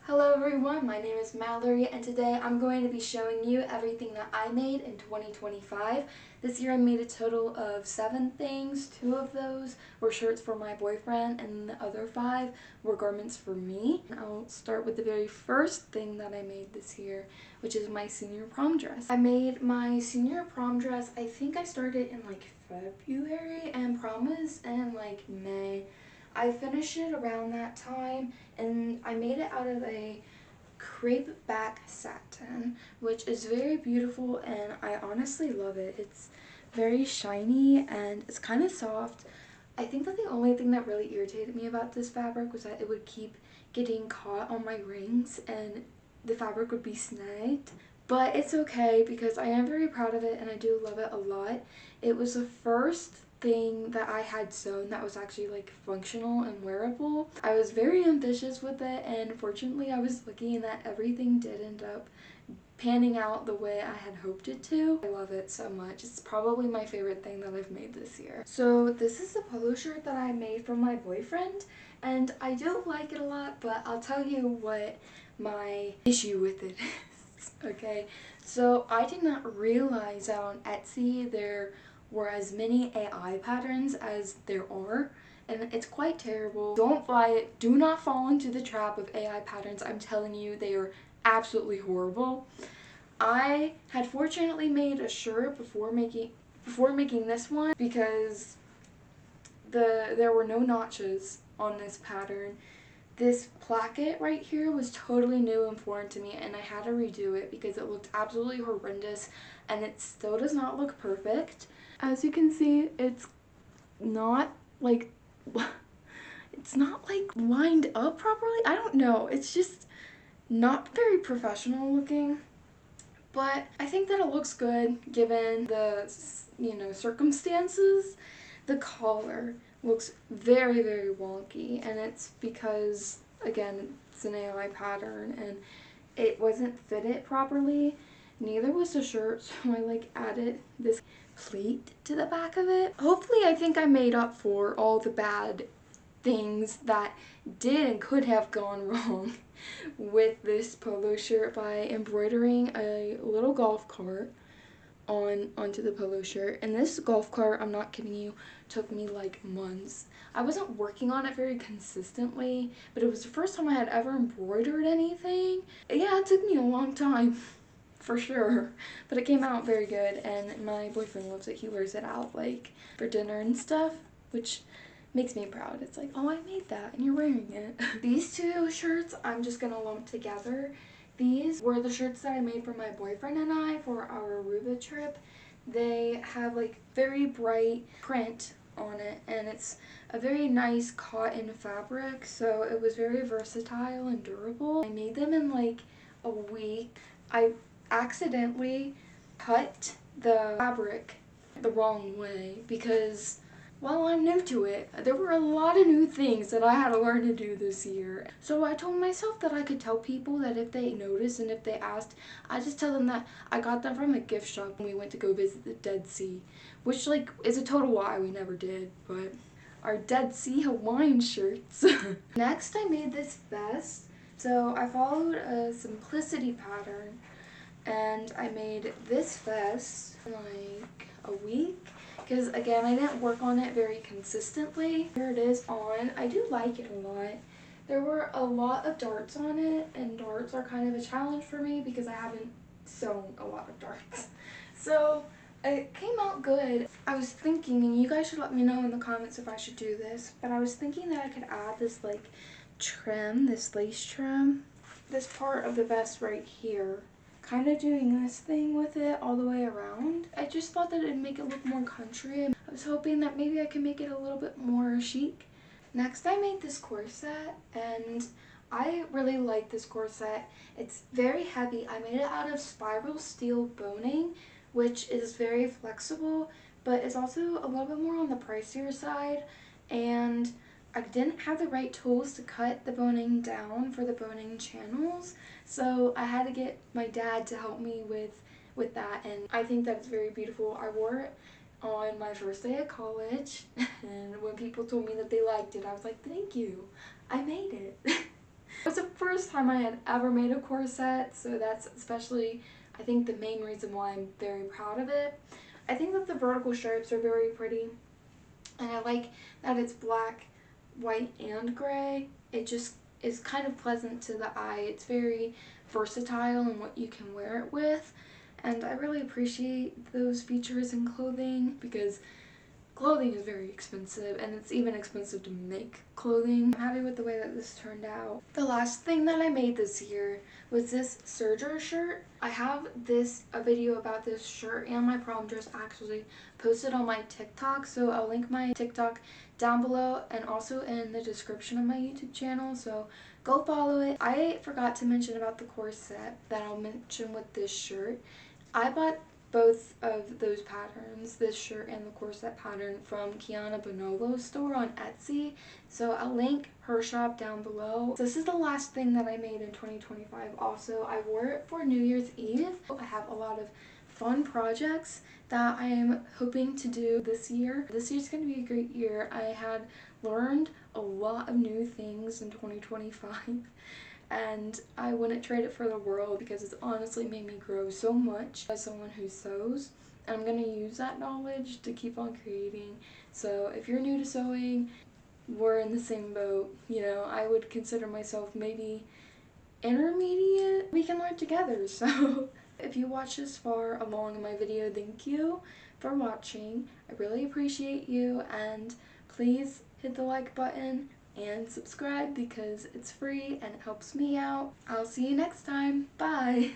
Hello everyone, my name is Mallory and today I'm going to be showing you everything that I made in 2025. This year I made a total of 7 things. 2 of those were shirts for my boyfriend and the other 5 were garments for me. I'll start with the very first thing that I made this year, which is my senior prom dress. I made my senior prom dress, I think I started in like February and prom was in like May. I finished it around that time and I made it out of a crepe back satin, which is very beautiful and I honestly love it. It's very shiny and it's kind of soft. I think that the only thing that really irritated me about this fabric was that it would keep getting caught on my rings and the fabric would be snagged. But it's okay because I am very proud of it and I do love it a lot. It was the first thing that I had sewn that was actually like functional and wearable. I was very ambitious with it and fortunately I was lucky in that everything did end up panning out the way I had hoped it to. I love it so much. It's probably my favorite thing that I've made this year. So this is the polo shirt that I made for my boyfriend and I do like it a lot, but I'll tell you what my issue with it is. Okay, so I did not realize that on Etsy there were as many AI patterns as there are, and it's quite terrible. Don't buy it. Do not fall into the trap of AI patterns. I'm telling you, they are absolutely horrible. I had fortunately made a shirt before making this one because there were no notches on this pattern. This placket right here was totally new and foreign to me and I had to redo it because it looked absolutely horrendous and it still does not look perfect. As you can see, it's not like lined up properly. I don't know. It's just not very professional looking. But I think that it looks good given the, circumstances. The collar looks very, very wonky and it's because, again, it's an AI pattern and it wasn't fitted properly. Neither was the shirt, so I added this pleat to the back of it. Hopefully I think I made up for all the bad things that did and could have gone wrong with this polo shirt by embroidering a little golf cart onto the polo shirt. And this golf cart, I'm not kidding you, took me like months. I wasn't working on it very consistently, but it was the first time I had ever embroidered anything. Yeah, it took me a long time. For sure, but it came out very good and my boyfriend loves it. He wears it out like for dinner and stuff, which makes me proud. It's like, oh, I made that and you're wearing it. These 2 shirts I'm just gonna lump together. These were the shirts that I made for my boyfriend and I for our Aruba trip. They have like very bright print on it and it's a very nice cotton fabric, so it was very versatile and durable. I made them in like a week. I accidentally cut the fabric the wrong way because, well, I'm new to it. There were a lot of new things that I had to learn to do this year. So I told myself that I could tell people that if they noticed and if they asked, I just tell them that I got them from a gift shop when we went to go visit the Dead Sea, which is a total lie, we never did, but our Dead Sea Hawaiian shirts. Next I made this vest. So I followed a simplicity pattern and I made this vest in like a week because, again, I didn't work on it very consistently. Here it is on. I do like it a lot. There were a lot of darts on it and darts are kind of a challenge for me because I haven't sewn a lot of darts. So it came out good. I was thinking, and you guys should let me know in the comments if I should do this, but I was thinking that I could add this trim, this lace trim, this part of the vest right here, kind of doing this thing with it all the way around. I just thought that it'd make it look more country. I was hoping that maybe I could make it a little bit more chic. Next I made this corset and I really like this corset. It's very heavy. I made it out of spiral steel boning, which is very flexible, but it's also a little bit more on the pricier side, and I didn't have the right tools to cut the boning down for the boning channels, so I had to get my dad to help me with that, and I think that's very beautiful. I wore it on my first day at college, and when people told me that they liked it, I was like, thank you, I made it. It was the first time I had ever made a corset, so that's especially, I think, the main reason why I'm very proud of it. I think that the vertical stripes are very pretty, and I like that it's black, white, and gray. It just is kind of pleasant to the eye. It's very versatile in what you can wear it with, and I really appreciate those features in clothing because clothing is very expensive, and it's even expensive to make clothing. I'm happy with the way that this turned out. The last thing that I made this year was this serger shirt. I have a video about this shirt and my prom dress actually posted on my TikTok, so I'll link my TikTok down below and also in the description of my YouTube channel, so go follow it. I forgot to mention about the corset that I'll mention with this shirt. I bought both of those patterns, this shirt and the corset pattern, from Kiana Bonolo's store on Etsy, so I'll link her shop down below. This is the last thing that I made in 2025 also. I wore it for New Year's Eve. I have a lot of fun projects that I am hoping to do this year. This year's going to be a great year. I had learned a lot of new things in 2025. And I wouldn't trade it for the world because it's honestly made me grow so much as someone who sews. And I'm going to use that knowledge to keep on creating. So if you're new to sewing, we're in the same boat. You know, I would consider myself maybe intermediate. We can learn together. So if you watch this far along in my video, thank you for watching. I really appreciate you, and please hit the like button and subscribe because it's free and it helps me out. I'll see you next time. Bye!